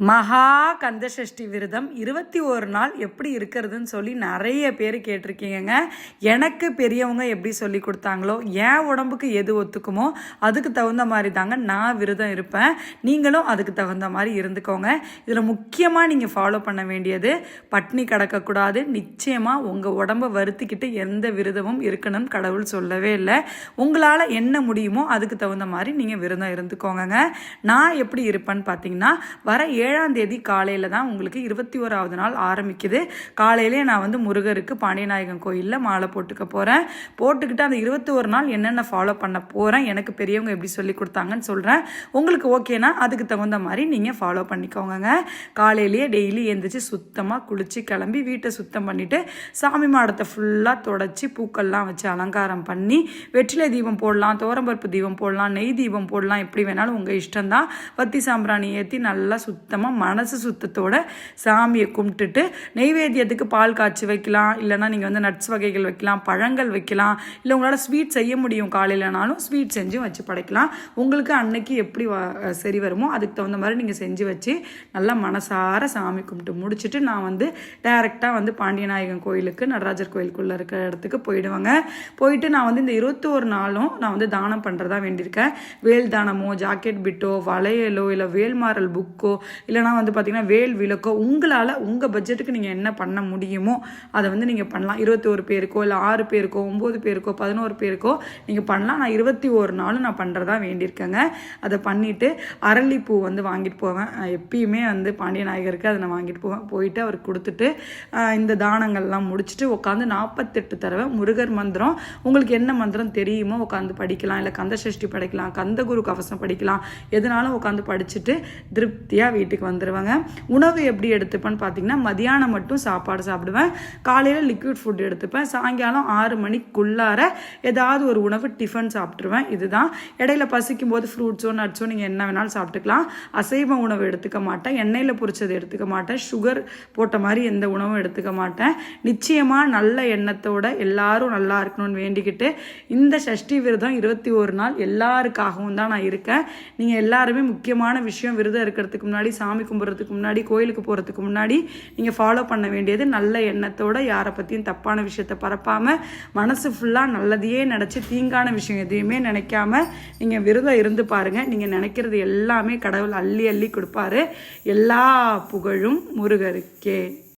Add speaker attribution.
Speaker 1: மகா கந்தசஷ்டி விரதம் 21 நாள் எப்படி இருக்கிறதுன்னு சொல்லி நிறைய பேர் கேட்டிருக்கீங்க. எனக்கு பெரியவங்க எப்படி சொல்லி கொடுத்தாங்களோ, என் உடம்புக்கு எது ஒத்துக்குமோ அதுக்கு தகுந்த மாதிரி தாங்க நான் விரதம் இருப்பேன். நீங்களும் அதுக்கு தகுந்த மாதிரி இருந்துக்கோங்க. இதில் முக்கியமாக நீங்கள் ஃபாலோ பண்ண வேண்டியது, பட்னி கிடக்கக்கூடாது. நிச்சயமாக உங்கள் உடம்பை வருத்திக்கிட்டு எந்த விரதமும் இருக்கணும் கடவுள் சொல்லவே இல்லை. உங்களால் என்ன முடியுமோ அதுக்கு தகுந்த மாதிரி நீங்கள் விரதம் இருந்துக்கோங்க. நான் எப்படி இருப்பேன்னு பார்த்தீங்கன்னா, வர 7ஆம் தேதி காலையில் தான் உங்களுக்கு 21வது நாள் ஆரம்பிக்குது. காலையிலே நான் முருகருக்கு பாண்டியநாயகன் கோயிலில் மாலை போட்டுக்க போகிறேன். போட்டுக்கிட்டு அந்த 21 நாள் என்னென்ன ஃபாலோ பண்ண போகிறேன், எனக்கு பெரியவங்க எப்படி சொல்லி கொடுத்தாங்கன்னு சொல்கிறேன். உங்களுக்கு ஓகேனா அதுக்கு தகுந்த மாதிரி நீங்கள் ஃபாலோ பண்ணிக்கோங்க. காலையிலேயே டெய்லி எழுந்திரிச்சு சுத்தமாக குளித்து கிளம்பி வீட்டை சுத்தம் பண்ணிவிட்டு சாமி மாடத்தை ஃபுல்லாக தொடச்சி பூக்கள்லாம் வச்சு அலங்காரம் பண்ணி வெற்றிலை தீபம் போடலாம், துவரம்பருப்பு தீபம் போடலாம், நெய் தீபம் போடலாம், எப்படி வேணாலும் உங்கள் இஷ்டம்தான். வத்தி சாம்பிராணி ஏற்றி நல்லா சுத்தமாக மனசு சுத்தத்தோட சாமியை கும்பிட்டுட்டு நெய்வேத்தியத்துக்கு பால் காய்ச்சி வைக்கலாம், இல்லைனா நீங்கள் நட்ஸ் வகைகள் வைக்கலாம், பழங்கள் வைக்கலாம், இல்லை உங்களால் ஸ்வீட் செய்ய முடியும் காலையிலனாலும் ஸ்வீட் செஞ்சு வச்சு படைக்கலாம். உங்களுக்கு அன்னைக்கு எப்படி சரி வருமோ அதுக்கு தகுந்த மாதிரி நீங்கள் செஞ்சு வச்சு நல்லா மனசார சாமி கும்பிட்டு முடிச்சுட்டு நான் டைரெக்டாக பாண்டியநாயகன் கோயிலுக்கு, நடராஜர் கோயிலுக்குள்ளே இருக்கிற இடத்துக்கு போயிடுவேங்க. போயிட்டு நான் இந்த 21 நாளும் நான் தானம் பண்ணுறதா வேண்டியிருக்கேன். வேல் தானமோ, ஜாக்கெட் பிட்டோ, வளையலோ, இல்லை வேல்மாறல் புக்கோ, இல்லைனா பார்த்தீங்கன்னா வேல் விளக்கோ, உங்களால் உங்கள் பட்ஜெட்டுக்கு நீங்கள் என்ன பண்ண முடியுமோ அதை நீங்கள் பண்ணலாம். 21 பேருக்கோ, இல்லை 6 பேருக்கோ, 9 பேருக்கோ, 11 பேருக்கோ நீங்கள் பண்ணலாம். நான் 21 நாளும் நான் பண்ணுறதா வேண்டியிருக்கேங்க. அதை பண்ணிவிட்டு அரளிப்பூ வாங்கிட்டு போவேன். எப்பயுமே பாண்டியநாயகருக்கு அதை நான் வாங்கிட்டு போவேன். போயிட்டு அவருக்கு கொடுத்துட்டு இந்த தானங்கள்லாம் முடிச்சுட்டு உட்காந்து 48 தடவை முருகர் மந்திரம், உங்களுக்கு என்ன மந்திரம் தெரியுமோ உட்காந்து படிக்கலாம், இல்லை கந்தசஷ்டி படிக்கலாம், கந்தகுரு கவசம் படிக்கலாம், எதனாலும் உட்காந்து படிச்சுட்டு திருப்தியாக வீட்டுக்கு வந்துடுவாங்க. உணவு எப்படி எடுத்துப்பேன்னு பார்த்தீங்கன்னா, மதியானம் மட்டும் சாப்பாடு சாப்பிடுவேன், காலையில் லிக்விட் ஃபுட் எடுத்துப்பேன், சாயங்காலம் 6 மணிக்குள்ளார ஏதாவது ஒரு உணவு டிஃபன் சாப்பிட்ருவேன். இதுதான். இடையில பசிக்கும் போது ஃப்ரூட்ஸோ நட்ஸோ நீங்கள் என்ன வேணாலும் சாப்பிட்டுக்கலாம். அசைவ உணவு எடுத்துக்க மாட்டேன், எண்ணெயில் பொரிச்சது எடுத்துக்க மாட்டேன், சுகர் போட்ட மாதிரி எந்த உணவும் எடுத்துக்க மாட்டேன். நிச்சயமாக நல்ல எண்ணத்தோட எல்லாரும் நல்லா இருக்கணும்னு வேண்டிக்கிட்டு இந்த சஷ்டி விரதம் 21 நாள் எல்லாருக்காகவும் தான் நான் இருக்கேன். நீங்கள் எல்லாருமே முக்கியமான விஷயம், விரதம் இருக்கிறதுக்கு முன்னாடி, சாமி கும்பிட்றதுக்கு முன்னாடி, கோயிலுக்கு போகிறதுக்கு முன்னாடி நீங்கள் ஃபாலோ பண்ண வேண்டியது, நல்ல எண்ணத்தோட யாரை பற்றியும் தப்பான விஷயத்தை பரப்பாமல் மனசு ஃபுல்லாக நல்லதையே நினச்சி தீங்கான விஷயம் எதையுமே நினைக்காம நீங்கள் விரதம் இருந்து பாருங்கள். நீங்கள் நினைக்கிறது எல்லாமே கடவுள் அள்ளி அள்ளி கொடுப்பாரு. எல்லா புகழும் முருகருக்கே.